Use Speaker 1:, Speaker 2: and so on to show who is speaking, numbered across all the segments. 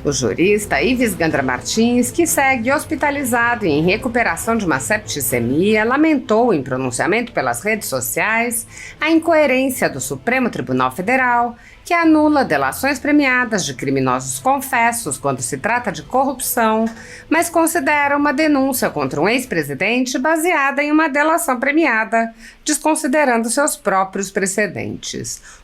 Speaker 1: O jurista Ives Gandra Martins, que segue hospitalizado e em recuperação de uma septicemia, lamentou em pronunciamento pelas redes sociais a incoerência do Supremo Tribunal Federal, que anula delações premiadas de criminosos confessos quando se trata de corrupção, mas considera uma denúncia contra um ex-presidente baseada em uma delação premiada, desconsiderando seus próprios precedentes.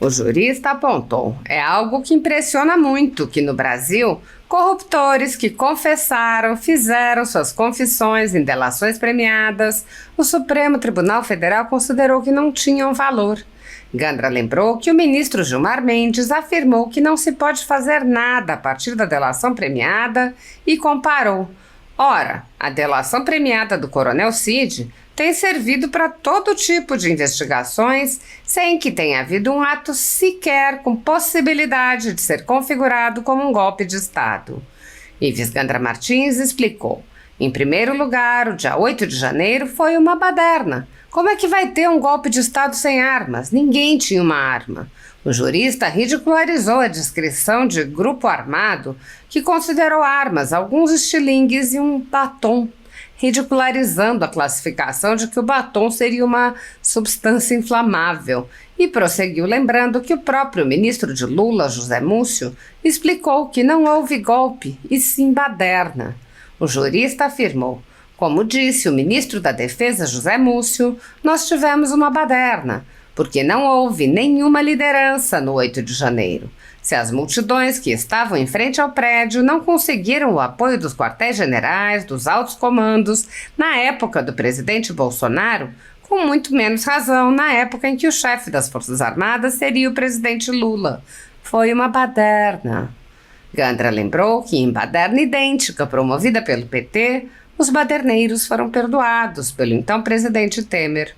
Speaker 1: O jurista apontou: é algo que impressiona muito que no Brasil, corruptores que confessaram, fizeram suas confissões em delações premiadas, o Supremo Tribunal Federal considerou que não tinham valor. Gandra lembrou que o ministro Gilmar Mendes afirmou que não se pode fazer nada a partir da delação premiada e comparou: ora, a delação premiada do Coronel Cid tem servido para todo tipo de investigações sem que tenha havido um ato sequer com possibilidade de ser configurado como um golpe de Estado. Ives Gandra Martins explicou: em primeiro lugar, o dia 8 de janeiro foi uma baderna. Como é que vai ter um golpe de Estado sem armas? Ninguém tinha uma arma. O jurista ridicularizou a descrição de grupo armado que considerou armas alguns estilingues e um batom, ridicularizando a classificação de que o batom seria uma substância inflamável, e prosseguiu lembrando que o próprio ministro de Lula, José Múcio, explicou que não houve golpe, e sim baderna. O jurista afirmou: como disse o ministro da Defesa, José Múcio, nós tivemos uma baderna, porque não houve nenhuma liderança no 8 de janeiro. Se as multidões que estavam em frente ao prédio não conseguiram o apoio dos quartéis-generais, dos altos comandos, na época do presidente Bolsonaro, com muito menos razão na época em que o chefe das Forças Armadas seria o presidente Lula. Foi uma baderna. Gandra lembrou que em baderna idêntica promovida pelo PT, os baderneiros foram perdoados pelo então presidente Temer.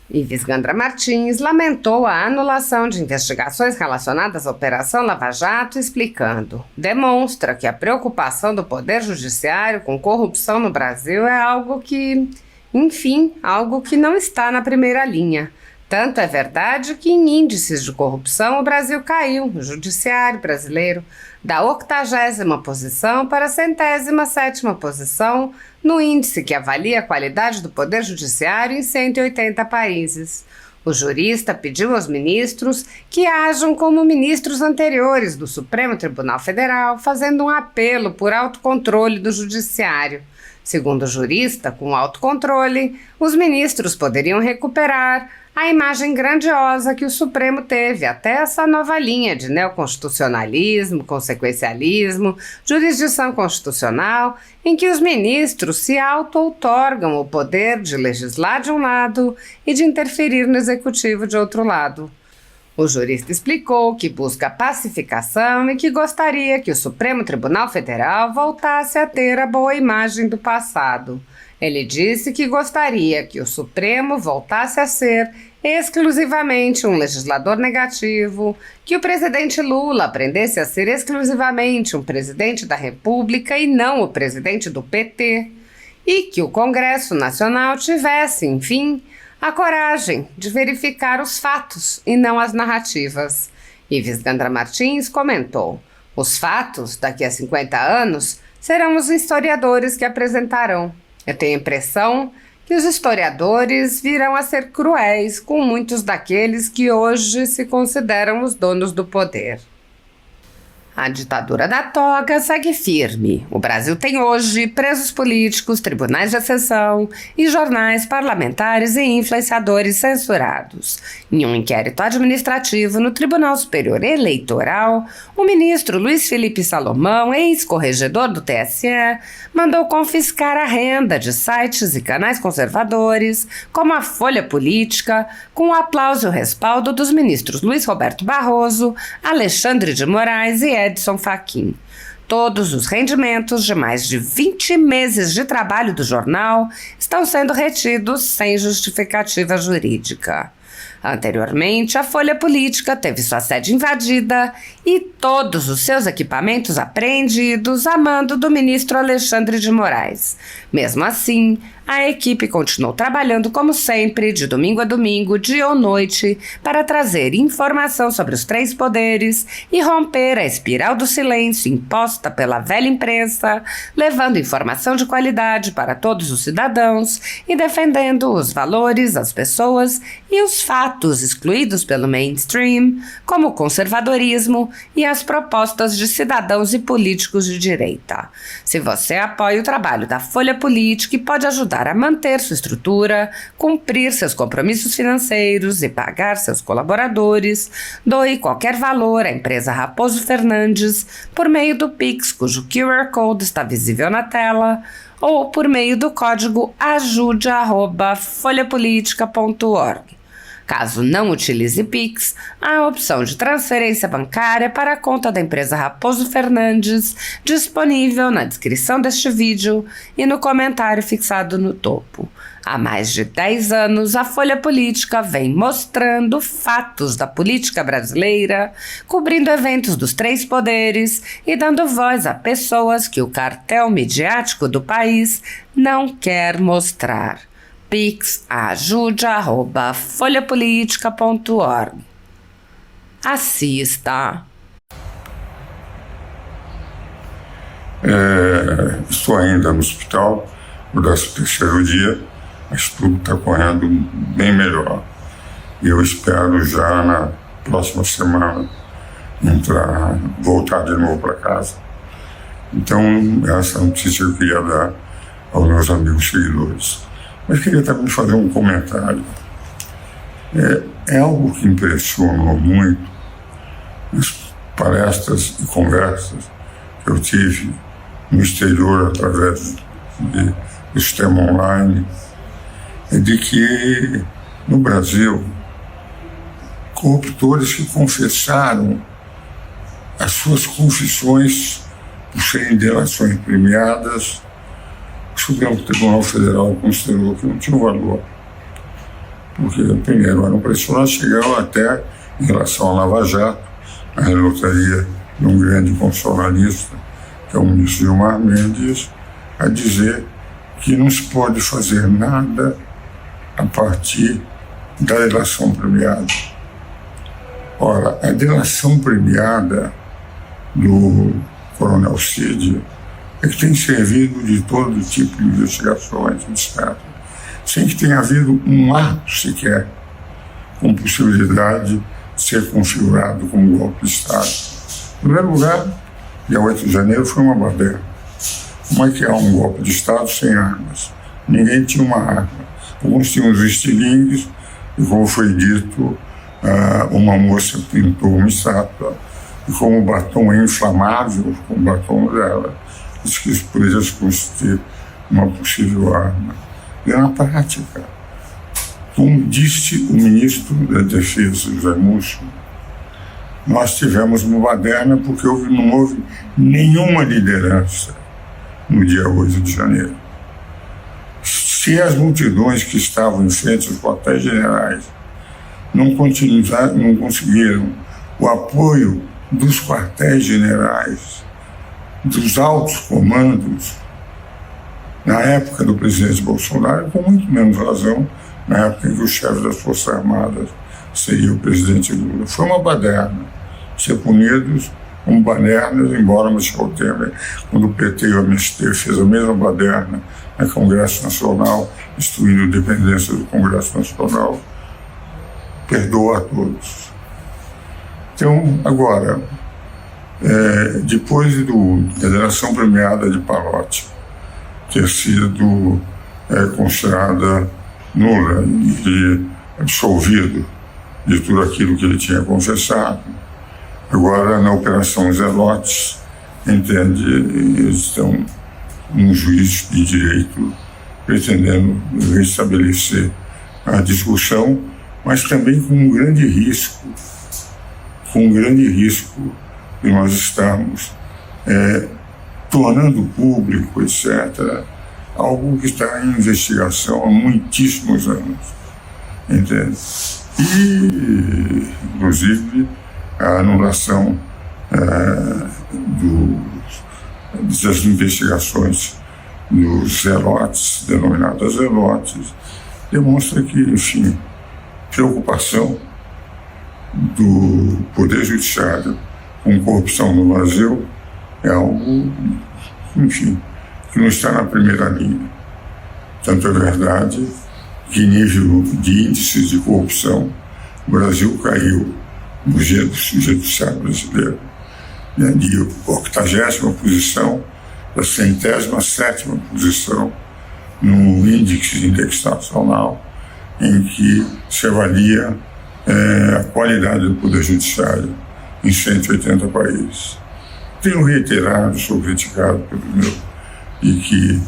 Speaker 1: Ives Gandra Martins lamentou a anulação de investigações relacionadas à Operação Lava Jato, explicando: demonstra que a preocupação do Poder Judiciário com corrupção no Brasil é algo que não está na primeira linha. Tanto é verdade que em índices de corrupção o Brasil caiu, o judiciário brasileiro, da 80ª posição para a 107ª posição no índice que avalia a qualidade do Poder Judiciário em 180 países. O jurista pediu aos ministros que ajam como ministros anteriores do Supremo Tribunal Federal, fazendo um apelo por autocontrole do judiciário. Segundo o jurista, com autocontrole, os ministros poderiam recuperar a imagem grandiosa que o Supremo teve até essa nova linha de neoconstitucionalismo, consequencialismo, jurisdição constitucional, em que os ministros se auto-outorgam o poder de legislar de um lado e de interferir no executivo de outro lado. O jurista explicou que busca pacificação e que gostaria que o Supremo Tribunal Federal voltasse a ter a boa imagem do passado. Ele disse que gostaria que o Supremo voltasse a ser exclusivamente um legislador negativo, que o presidente Lula aprendesse a ser exclusivamente um presidente da República e não o presidente do PT, e que o Congresso Nacional tivesse, enfim, a coragem de verificar os fatos e não as narrativas. Ives Gandra Martins comentou: os fatos, daqui a 50 anos, serão os historiadores que apresentarão. Eu tenho a impressão que os historiadores virão a ser cruéis com muitos daqueles que hoje se consideram os donos do poder. A ditadura da toga segue firme. O Brasil tem hoje presos políticos, tribunais de exceção e jornais parlamentares e influenciadores censurados. Em um inquérito administrativo no Tribunal Superior Eleitoral, o ministro Luiz Felipe Salomão, ex-corregedor do TSE, mandou confiscar a renda de sites e canais conservadores, como a Folha Política, com o aplauso e o respaldo dos ministros Luiz Roberto Barroso, Alexandre de Moraes e Edson Fachin. Todos os rendimentos de mais de 20 meses de trabalho do jornal estão sendo retidos sem justificativa jurídica. Anteriormente, a Folha Política teve sua sede invadida e todos os seus equipamentos apreendidos a mando do ministro Alexandre de Moraes. Mesmo assim, a equipe continuou trabalhando como sempre, de domingo a domingo, dia ou noite, para trazer informação sobre os três poderes e romper a espiral do silêncio imposta pela velha imprensa, levando informação de qualidade para todos os cidadãos e defendendo os valores, as pessoas e os fatos excluídos pelo mainstream, como o conservadorismo e as propostas de cidadãos e políticos de direita. Se você apoia o trabalho da Folha Política e pode ajudar a manter sua estrutura, cumprir seus compromissos financeiros e pagar seus colaboradores, doe qualquer valor à empresa Raposo Fernandes por meio do Pix, cujo QR Code está visível na tela, ou por meio do código ajude@folhapolitica.org. Caso não utilize Pix, há a opção de transferência bancária para a conta da empresa Raposo Fernandes, disponível na descrição deste vídeo e no comentário fixado no topo. Há mais de 10 anos, a Folha Política vem mostrando fatos da política brasileira, cobrindo eventos dos três poderes e dando voz a pessoas que o cartel midiático do país não quer mostrar. Pix ajude@folhapolitica.org. Assista.
Speaker 2: Estou ainda no hospital, no 13º dia, mas tudo está correndo bem melhor. E eu espero já na próxima semana voltar de novo para casa. Então, essa notícia eu queria dar aos meus amigos seguidores. Mas queria também fazer um comentário. É algo que impressionou muito nas palestras e conversas que eu tive no exterior através do sistema online, é de que no Brasil, corruptores que confessaram as suas confissões por serem delações premiadas, o Supremo Tribunal Federal considerou que não tinha valor. Porque, primeiro, eram pressionados, chegaram até, em relação à Lava Jato, a relatoria de um grande constitucionalista, que é o ministro Gilmar Mendes, a dizer que não se pode fazer nada a partir da delação premiada. Ora, a delação premiada do Coronel Cid é que tem servido de todo tipo de investigações, etc., sem que tenha havido um ato sequer com possibilidade de ser configurado como golpe de Estado. Em primeiro lugar, dia 8 de janeiro foi uma baderna. Como é que há um golpe de Estado sem armas? Ninguém tinha uma arma. Alguns tinham os estilingues, e como foi dito, uma moça pintou uma estátua, e como o batom é inflamável, com o batom dela, disse que isso poderia constituir uma possível arma. E na prática, como disse o ministro da Defesa, José Múcio, nós tivemos uma baderna porque não houve nenhuma liderança no dia 8 de janeiro. Se as multidões que estavam em frente aos quartéis generais não conseguiram o apoio dos quartéis generais, dos altos comandos, na época do presidente Bolsonaro, com muito menos razão, na época em que o chefe das Forças Armadas seria o presidente Lula. Foi uma baderna. Ser punidos como badernas, embora Michel Temer, quando o PT e o MST fez a mesma baderna no Congresso Nacional, instituindo dependência do Congresso Nacional, perdoa a todos. Então, agora, depois da delação premiada de Palotti ter sido considerada nula e absolvido de tudo aquilo que ele tinha confessado, agora na Operação Zelotes, eles estão um juiz de direito pretendendo restabelecer a discussão, mas também com um grande risco de nós estarmos tornando público, etc., algo que está em investigação há muitíssimos anos, entende? E, inclusive, a anulação das investigações dos zelotes, denominadas zelotes, demonstra que, enfim, preocupação do Poder Judiciário com corrupção no Brasil é algo, enfim, que não está na primeira linha. Tanto é verdade que nível de índices de corrupção, o Brasil caiu no judiciário brasileiro, né, de 80ª posição para 107ª posição no índice indexacional em que se avalia a qualidade do Poder Judiciário em 180 países. Tenho reiterado, sou criticado pelo meu, e que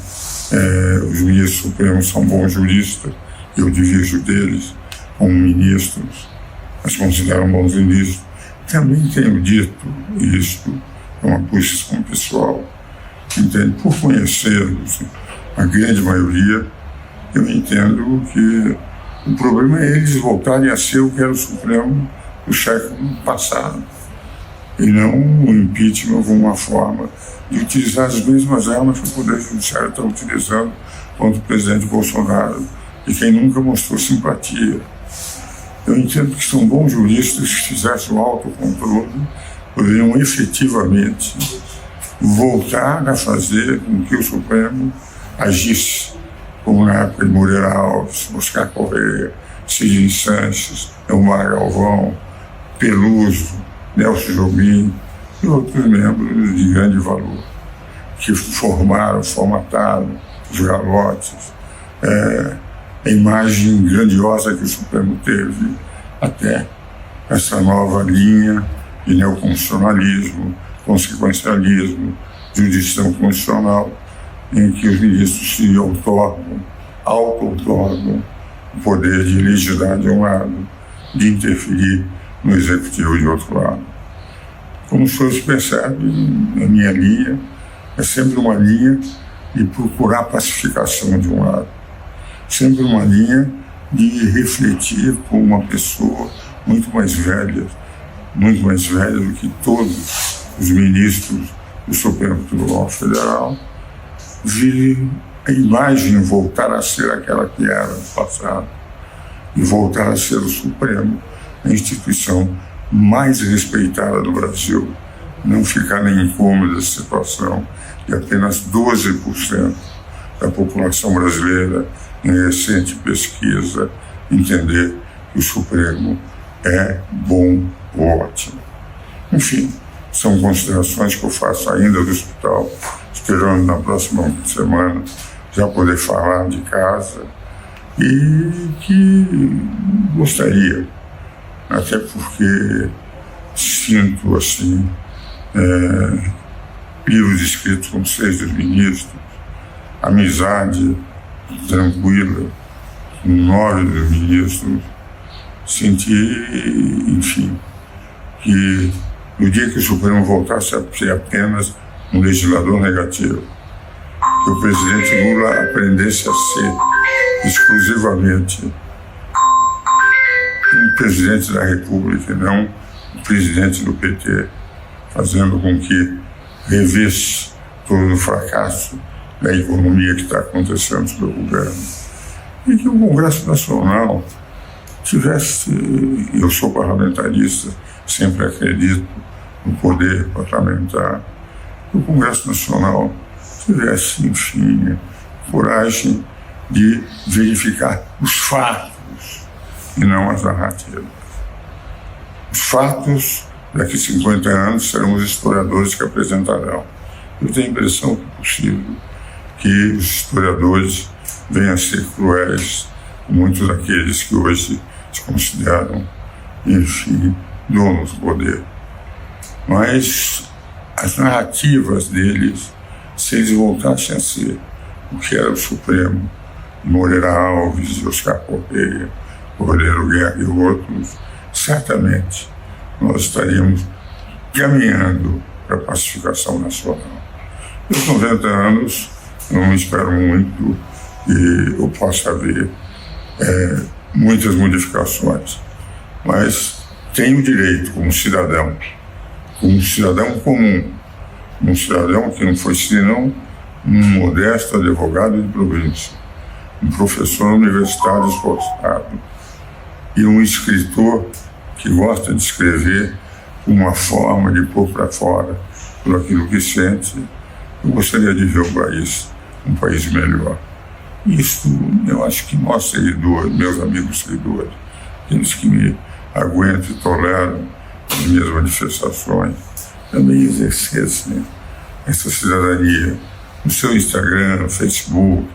Speaker 2: os ministros supremos são bons juristas, eu divirjo deles como ministros, mas considero bons ministros. Também tenho dito isto, é uma posição pessoal, entende? Por conhecê-los, a grande maioria, eu entendo que o problema é eles voltarem a ser o que era o Supremo do século passado, e não o impeachment como uma forma de utilizar as mesmas armas que o Poder Judiciário está utilizando contra o presidente Bolsonaro, e quem nunca mostrou simpatia. Eu entendo que são bons juristas que fizessem o autocontrole, poderiam efetivamente voltar a fazer com que o Supremo agisse, como na época de Moreira Alves, Oscar Correia, Sidney Sanches, Elmar Galvão, Peluso, Nelson Jobim e outros membros de grande valor, que formataram os galotes, a imagem grandiosa que o Supremo teve até essa nova linha de neoconstitucionalismo, consequencialismo, jurisdição constitucional, em que os ministros se auto-outorgam o poder de legislar de um lado, de interferir no executivo de outro lado. Como os senhores percebem, a minha linha é sempre uma linha de procurar pacificação de um lado, sempre uma linha de refletir com uma pessoa muito mais velha do que todos os ministros do Supremo Tribunal Federal, de a imagem voltar a ser aquela que era no passado e voltar a ser o Supremo, a instituição mais respeitada do Brasil, não ficar na incômoda situação de apenas 12% da população brasileira, em recente pesquisa, entender que o Supremo é bom ou ótimo. Enfim, são considerações que eu faço ainda do hospital, esperando na próxima semana já poder falar de casa, e que gostaria, até porque sinto assim, livros escritos com 6 dos ministros, amizade tranquila com 9 dos ministros, senti, enfim, que no dia que o Supremo voltasse a ser apenas um legislador negativo, que o presidente Lula aprendesse a ser exclusivamente um presidente da República, não um presidente do PT, fazendo com que revisse todo o fracasso da economia que está acontecendo pelo governo. E que o Congresso Nacional tivesse, eu sou parlamentarista, sempre acredito no poder parlamentar, que o Congresso Nacional tivesse, enfim, coragem de verificar os fatos e não as narrativas. Os fatos, daqui a 50 anos, serão os historiadores que apresentarão. Eu tenho a impressão que é possível que os historiadores venham a ser cruéis com muitos daqueles que hoje se consideram, enfim, donos do poder. Mas as narrativas deles, se eles voltassem a ser o que era o Supremo, Moreira Alves, Oscar Correia, Rodrigo Guerra e outros, certamente nós estaríamos caminhando para a pacificação nacional. Aos 90 anos, eu não espero muito que eu possa ver muitas modificações, mas tenho direito, como cidadão comum, um cidadão que não foi senão um modesto advogado de província, um professor universitário esforçado e um escritor que gosta de escrever uma forma de pôr para fora tudo aquilo que sente. Eu gostaria de ver um país melhor. Isso eu acho que nós seguidores, meus amigos seguidores, aqueles que me aguentam e toleram as minhas manifestações, também exercessem essa cidadania no seu Instagram, no Facebook,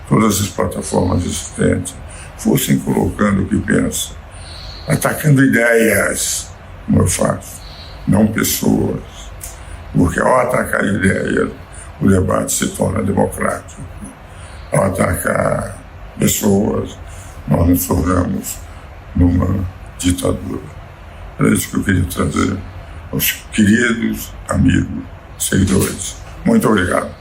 Speaker 2: todas as plataformas existentes, fossem colocando o que pensam, atacando ideias, como eu faço, não pessoas, porque ao atacar ideias, o debate se torna democrático. Ao atacar pessoas, nós nos tornamos numa ditadura. Era isso que eu queria trazer aos queridos amigos, seguidores. Muito obrigado.